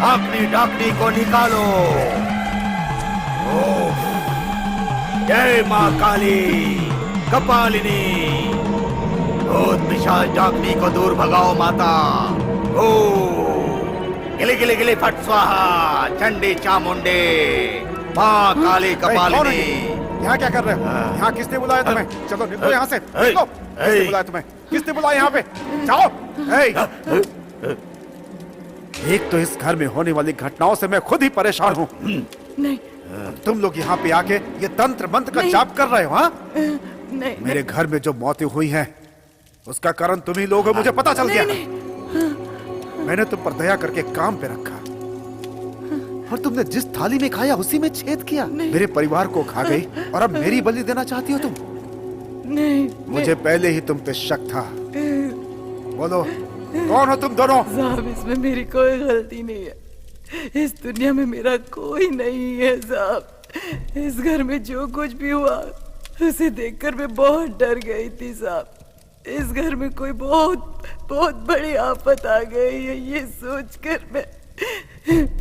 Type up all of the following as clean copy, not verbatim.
अग्नि डाकनी को निकालो। ओम जय माँ काली कपालिनी। भूत पिशाच डाकनी को दूर भगाओ माता। ओ गिले गिले गिले फट स्वाहा चंडी चामुंडे माँ काली कपालिनी। यहाँ क्या कर रहे हो? यहाँ किसने बुलाया तुम्हें? चलो निकलो यहाँ से। निकलो। किसने बुलाया तुम्हें? किसने बुलाया यहाँ पे? जाओ। एक तो इस घर में होने वाली घटनाओं से मैं खुद ही परेशान हूँ। नहीं। तुम लोग यहाँ पे आके ये तंत्र मंत्र का जाप कर रहे हो? हाँ? नहीं। मेरे घर में जो मौतें हुई हैं उसका कारण तुम ही लोग हो, मुझे पता चल गया। मैंने तुम पर दया करके काम पे रखा और तुमने जिस थाली में खाया उसी में छेद किया। मेरे परिवार को खा गई और अब मेरी बलि देना चाहती हो तुम? नहीं। मुझे पहले ही तुम पे शक था। बोलो कौन हो तुम दोनों? साहब इसमें मेरी कोई गलती नहीं है। इस दुनिया में मेरा कोई नहीं है साहब। इस घर में जो कुछ भी हुआ उसे देखकर मैं बहुत डर गई थी साहब। इस घर में कोई बहुत बहुत बड़ी आफत आ गई है ये सोचकर मैं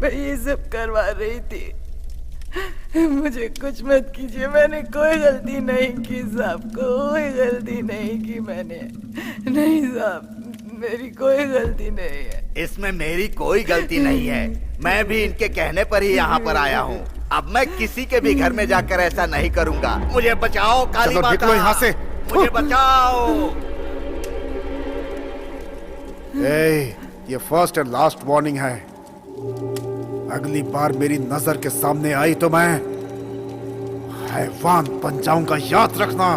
ये सब करवा रही थी। मुझे कुछ मत कीजिए, मैंने कोई गलती नहीं की साहब, कोई गलती नहीं की मैंने। नहीं साहब मेरी कोई गलती नहीं है। इसमें मेरी कोई गलती नहीं है। मैं भी इनके कहने पर ही यहाँ पर आया हूँ। अब मैं किसी के भी घर में जाकर ऐसा नहीं करूँगा। मुझे बचाओ काली माता। निकलो यहाँ से। मुझे बचाओ। ये फर्स्ट एंड लास्ट वार्निंग है। अगली बार मेरी नजर के सामने आई तो मैं हैवान बन जाऊंगा, याद रखना।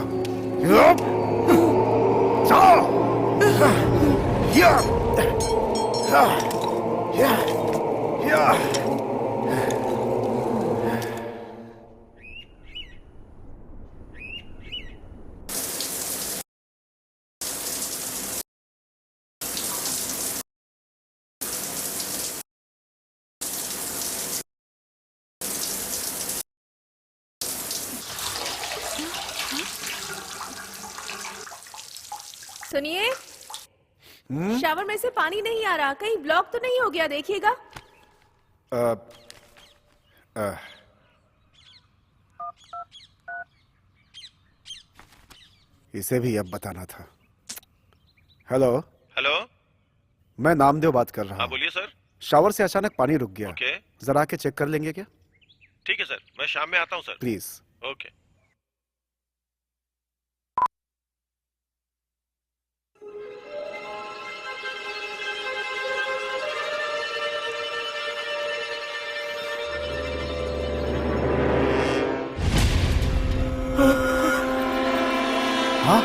सुनिए, शावर में से पानी नहीं आ रहा, कहीं ब्लॉक तो नहीं हो गया, देखिएगा। इसे भी अब बताना था। हेलो। हेलो, मैं नामदेव बात कर रहा हूँ। हाँ बोलिए सर। शावर से अचानक पानी रुक गया। ओके। जरा आके चेक कर लेंगे क्या? ठीक है सर, मैं शाम में आता हूँ सर। प्लीज। ओके। हाँ?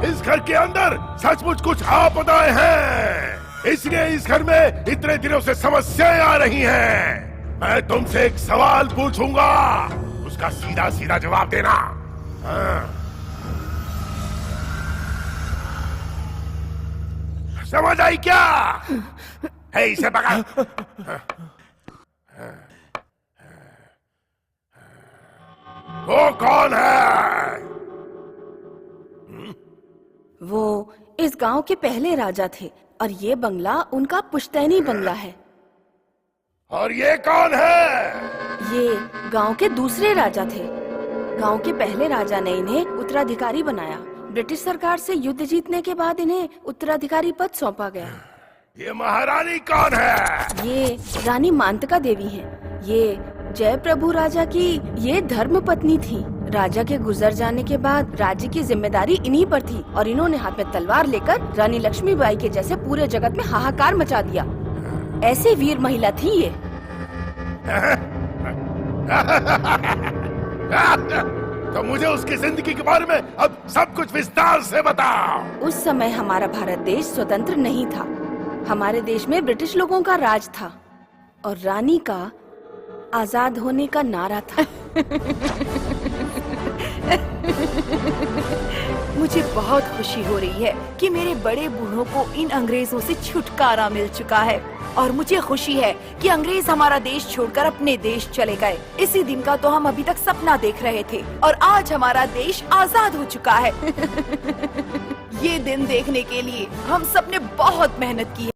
इस घर के अंदर सचमुच कुछ आपदाएं हैं, इसलिए इस घर में इतने दिनों से समस्याएं आ रही हैं। मैं तुमसे एक सवाल पूछूंगा, उसका सीधा सीधा जवाब देना। हाँ। समझ आई क्या? है इसे पकड़। वो कौन है? वो इस गांव के पहले राजा थे और ये बंगला उनका पुश्तैनी बंगला है। और ये कौन है? ये गांव के दूसरे राजा थे। गांव के पहले राजा ने इन्हें उत्तराधिकारी बनाया। ब्रिटिश सरकार से युद्ध जीतने के बाद इन्हें उत्तराधिकारी पद सौंपा गया। ये महारानी कौन है? ये रानी मांतका देवी हैं। ये जय प्रभु राजा की ये धर्म पत्नी थी। राजा के गुजर जाने के बाद राज्य की जिम्मेदारी इन्हीं पर थी और इन्होंने हाथ में तलवार लेकर रानी लक्ष्मीबाई के जैसे पूरे जगत में हाहाकार मचा दिया। ऐसी वीर महिला थी ये। तो मुझे उसकी जिंदगी के बारे में अब सब कुछ विस्तार से बताओ। उस समय हमारा भारत देश स्वतंत्र नहीं था। हमारे देश में ब्रिटिश लोगों का राज था और रानी का आजाद होने का नारा था। मुझे बहुत खुशी हो रही है कि मेरे बड़े बूढ़ों को इन अंग्रेजों से छुटकारा मिल चुका है और मुझे खुशी है कि अंग्रेज हमारा देश छोड़कर अपने देश चले गए। इसी दिन का तो हम अभी तक सपना देख रहे थे और आज हमारा देश आजाद हो चुका है। ये दिन देखने के लिए हम सबने बहुत मेहनत की है।